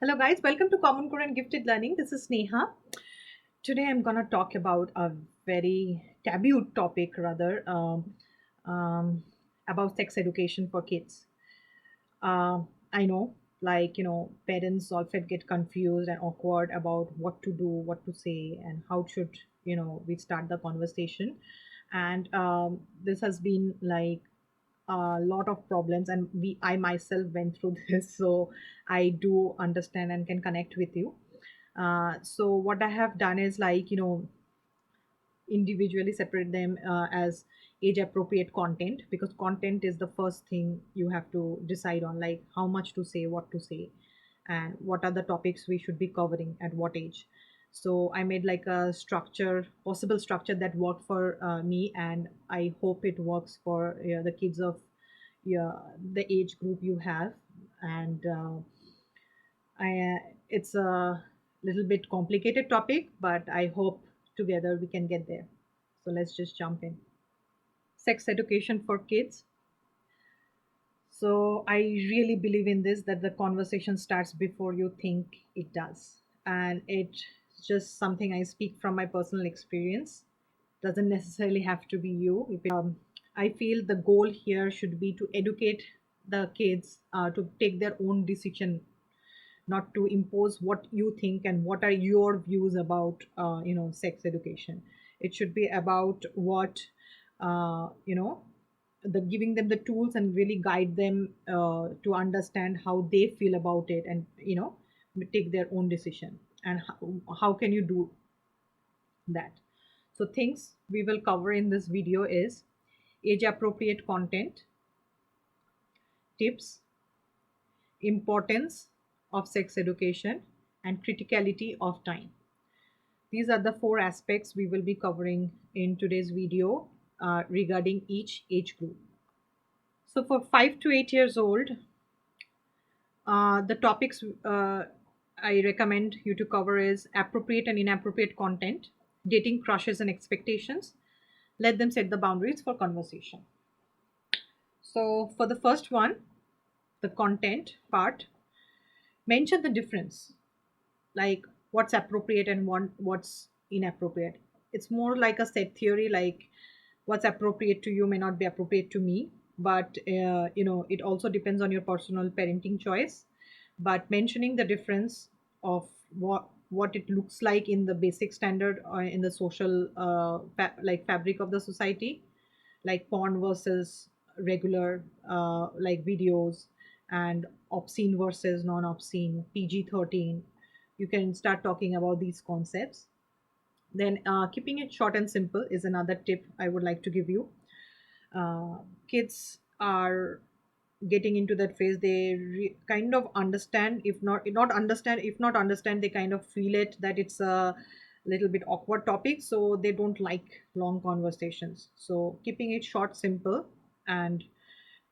Hello, guys. Welcome to Common Core and Gifted Learning. This is Neha. Today, I'm going to talk about a very taboo topic, rather, um, about sex education for kids. I know, parents often get confused and awkward about what to do, what to say, and how should, we start the conversation. And this has been like a lot of problems, and I myself went through this, so I do understand and can connect with you. So what I have done is individually separate them as age appropriate content, because content is the first thing you have to decide on, like how much to say, what to say, and what are the topics we should be covering at what age. So I made like a structure, possible structure that worked for me, and I hope it works for the kids of the age group you have. And it's a little bit complicated topic, but I hope together we can get there. So let's just jump in. Sex education for kids. So I really believe in this, that the conversation starts before you think it does. And it's just something I speak from my personal experience. Doesn't necessarily have to be you. I feel the goal here should be to educate the kids to take their own decision, not to impose what you think and what are your views about sex education. It should be about what the giving them the tools and really guide them to understand how they feel about it, and take their own decision. And how can you do that? So things we will cover in this video is age appropriate content, tips, importance of sex education, and criticality of time. These are the four aspects we will be covering in today's video regarding each age group. So for 5 to 8 years old, the topics I recommend you to cover is appropriate and inappropriate content, dating crushes and expectations. Let them set the boundaries for conversation. So for the first one, the content part, mention the difference, like what's appropriate and what's inappropriate. It's more like a set theory, like what's appropriate to you may not be appropriate to me, but it also depends on your personal parenting choice. But mentioning the difference of what it looks like in the basic standard or in the social like fabric of the society, like porn versus regular like videos, and obscene versus non-obscene, PG-13. You can start talking about these concepts. Then keeping it short and simple is another tip I would like to give you. Kids are getting into that phase. They kind of understand, if not understand, they kind of feel it that it's a little bit awkward topic, so they don't like long conversations. So keeping it short, simple, and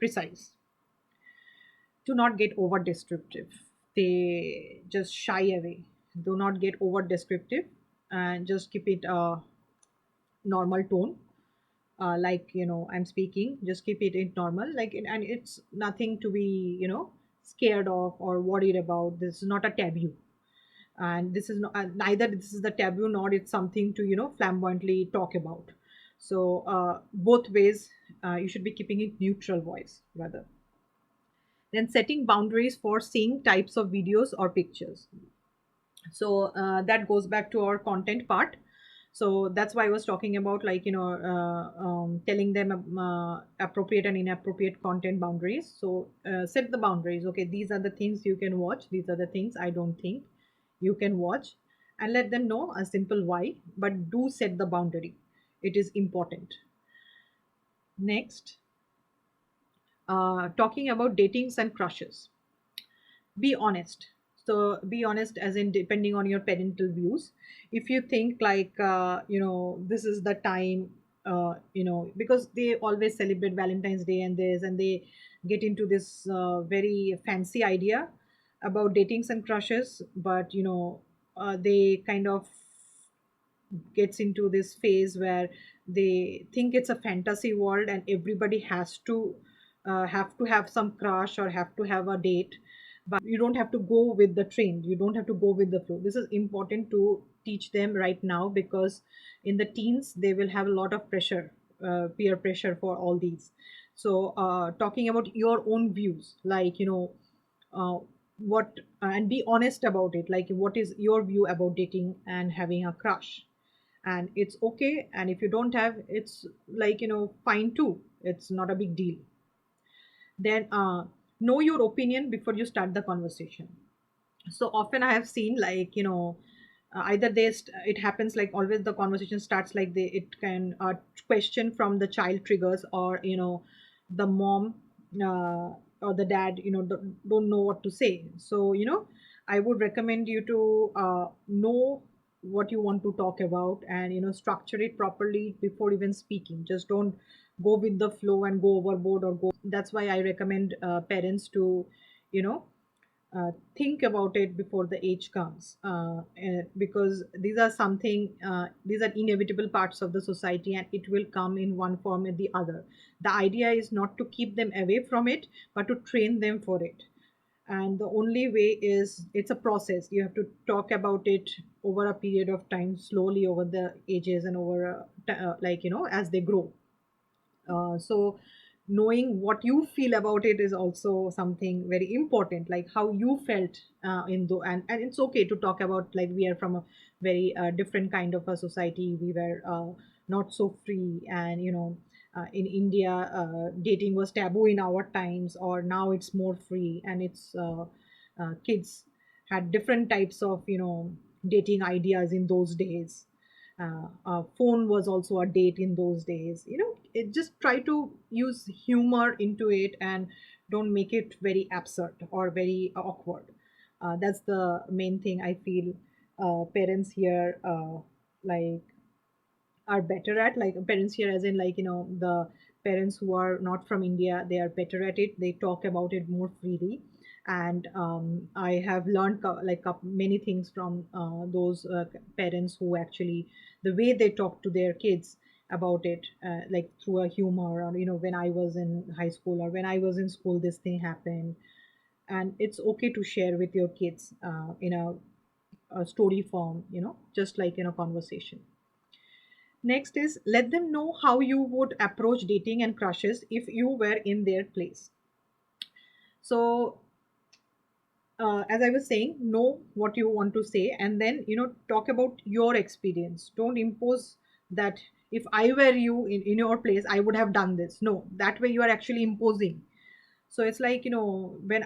precise. Do not get over descriptive. They just shy away. Do not get over descriptive, and just keep it a normal tone. Like I'm speaking, just keep it in normal, and it's nothing to be scared of or worried about. This is not a taboo, and this is not, neither this is the taboo nor it's something to flamboyantly talk about. So both ways, you should be keeping it neutral voice rather. Then setting boundaries for seeing types of videos or pictures. So that goes back to our content part. So that's why I was talking about, telling them appropriate and inappropriate content boundaries. So set the boundaries. Okay, these are the things you can watch, these are the things I don't think you can watch, and let them know a simple why, but do set the boundary. It is important. Next, talking about datings and crushes. Be honest. So be honest, as in depending on your parental views. If you think like this is the time, because they always celebrate Valentine's Day and this, and they get into this very fancy idea about datings and crushes. But they kind of gets into this phase where they think it's a fantasy world, and everybody has to have some crush or have to have a date. but you don't have to go with the trend, you don't have to go with the flow. This is important to teach them right now, because in the teens they will have a lot of pressure, peer pressure for all these. So talking about your own views, like uh, what and be honest about it, like what is your view about dating and having a crush. And it's okay, and if you don't have, it's like fine too, it's not a big deal. Then know your opinion before you start the conversation. So often I have seen, like either it happens like always the conversation starts like it can question from the child triggers, or the mom uh, or the dad don't know what to say. So I would recommend you to know what you want to talk about, and structure it properly before even speaking. Just don't go with the flow and go overboard or go. That's why I recommend parents to you know think about it before the age comes, because these are inevitable parts of the society, and it will come in one form or the other. The idea is not to keep them away from it, but to train them for it. And the only way is, it's a process. You have to talk about it over a period of time, slowly over the ages, and over like as they grow. So knowing what you feel about it is also something very important, like how you felt in the and it's okay to talk about, like we are from a very different kind of a society. We were not so free, and in India, dating was taboo in our times, or now it's more free, and it's kids had different types of dating ideas in those days. Phone was also a date in those days. It just try to use humor into it, and don't make it very absurd or very awkward. That's the main thing I feel parents here like are better at, like parents here, as in, like the parents who are not from India, they are better at it. They talk about it more freely. And I have learned many things from those parents who actually, the way they talk to their kids about it, like through a humor, or when I was in high school or when I was in school, this thing happened. And it's okay to share with your kids in a story form, just like in a conversation. Next is, let them know how you would approach dating and crushes if you were in their place. So, as I was saying, know what you want to say, and then talk about your experience. Don't impose that, if I were you in your place, I would have done this. No, that way you are actually imposing. So it's like, when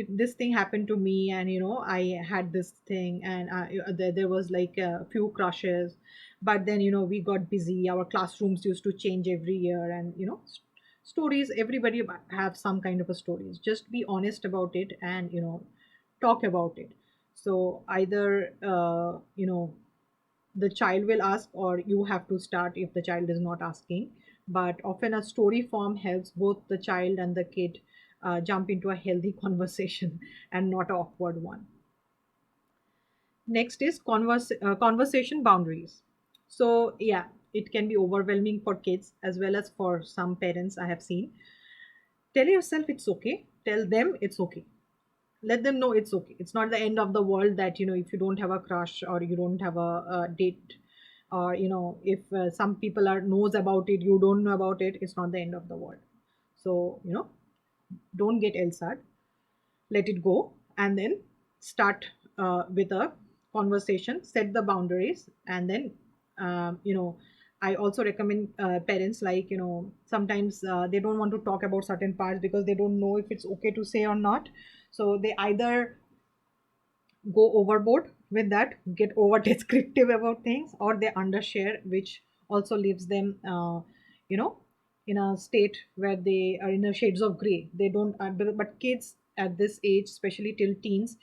this thing happened to me, and I had this thing, and there was like a few crushes. But then we got busy, our classrooms used to change every year, and stories, everybody have some kind of a stories. Just be honest about it, and talk about it. So either the child will ask, or you have to start if the child is not asking. But often a story form helps both the child and the kid jump into a healthy conversation, and not an awkward one. Next is conversation boundaries. So yeah, it can be overwhelming for kids as well as for some parents, I have seen. Tell yourself it's okay, tell them it's okay. Let them know it's okay. It's not the end of the world that if you don't have a crush, or you don't have a date, or if some people are knows about it, you don't know about it, it's not the end of the world. So don't get elsard, let it go, and then start with a conversation, set the boundaries. And then I also recommend parents, like sometimes they don't want to talk about certain parts because they don't know if it's okay to say or not. So they either go overboard with that, get over descriptive about things, or they undershare, which also leaves them you know in a state where they are in a shades of gray. They don't but kids at this age, especially till teens,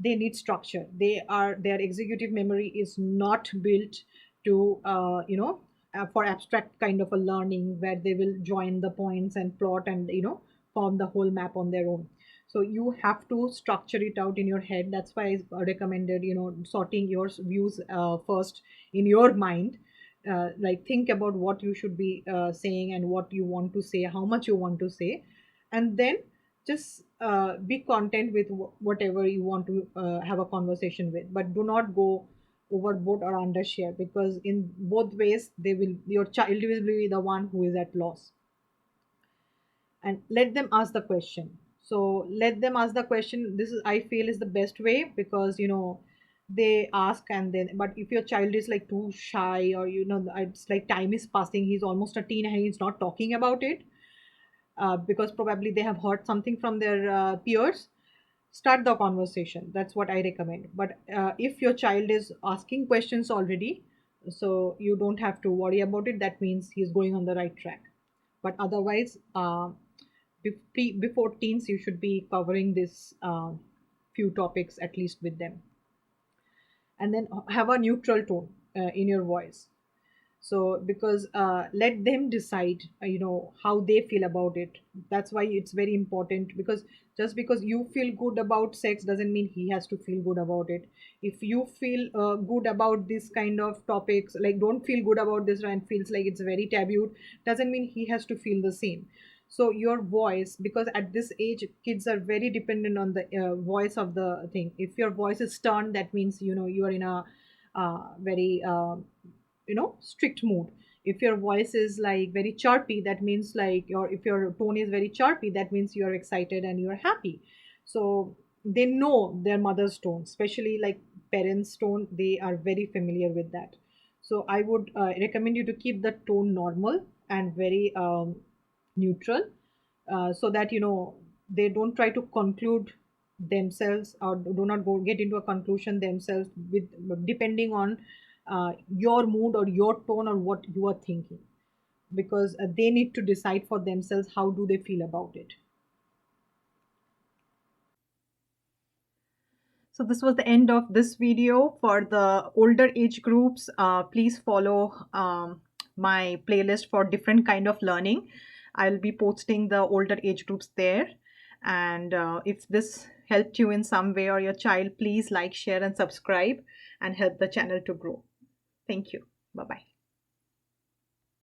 they need structure. Their executive memory is not built to for abstract kind of a learning, where they will join the points and plot, and form the whole map on their own. So you have to structure it out in your head. That's why I recommended sorting your views first in your mind. Like, think about what you should be saying, and what you want to say, how much you want to say. And then just be content with whatever you want to have a conversation with, but do not go overboard or undershare, because in both ways they will your child will be the one who is at loss. And let them ask the question. So let them ask the question. This is, I feel, is the best way, because they ask, and then, but if your child is like too shy, or it's like time is passing, he's almost a teen and he's not talking about it, because probably they have heard something from their peers, start the conversation. That's what I recommend. But if your child is asking questions already, so you don't have to worry about it. That means he's going on the right track. But otherwise, before teens, you should be covering this few topics at least with them. And then have a neutral tone in your voice. So because let them decide how they feel about it. That's why it's very important, because just because you feel good about sex doesn't mean he has to feel good about it. If you feel good about this kind of topics, like don't feel good about this and feels like it's very taboo, doesn't mean he has to feel the same. So your voice, because at this age kids are very dependent on the voice of the thing. If your voice is stern, that means you are in a very strict mood. If your voice is like very chirpy, that means like if your tone is very chirpy, that means you are excited and you are happy. So they know their mother's tone, especially like parents tone, they are very familiar with that. So I would recommend you to keep the tone normal and very neutral, so that they don't try to conclude themselves, or do not go get into a conclusion themselves with depending on your mood or your tone or what you are thinking, because they need to decide for themselves how do they feel about it. So this was the end of this video. For the older age groups, please follow my playlist for different kind of learning. I'll be posting the older age groups there. And if this helped you in some way or your child, please like, share, and subscribe and help the channel to grow. Thank you. Bye bye.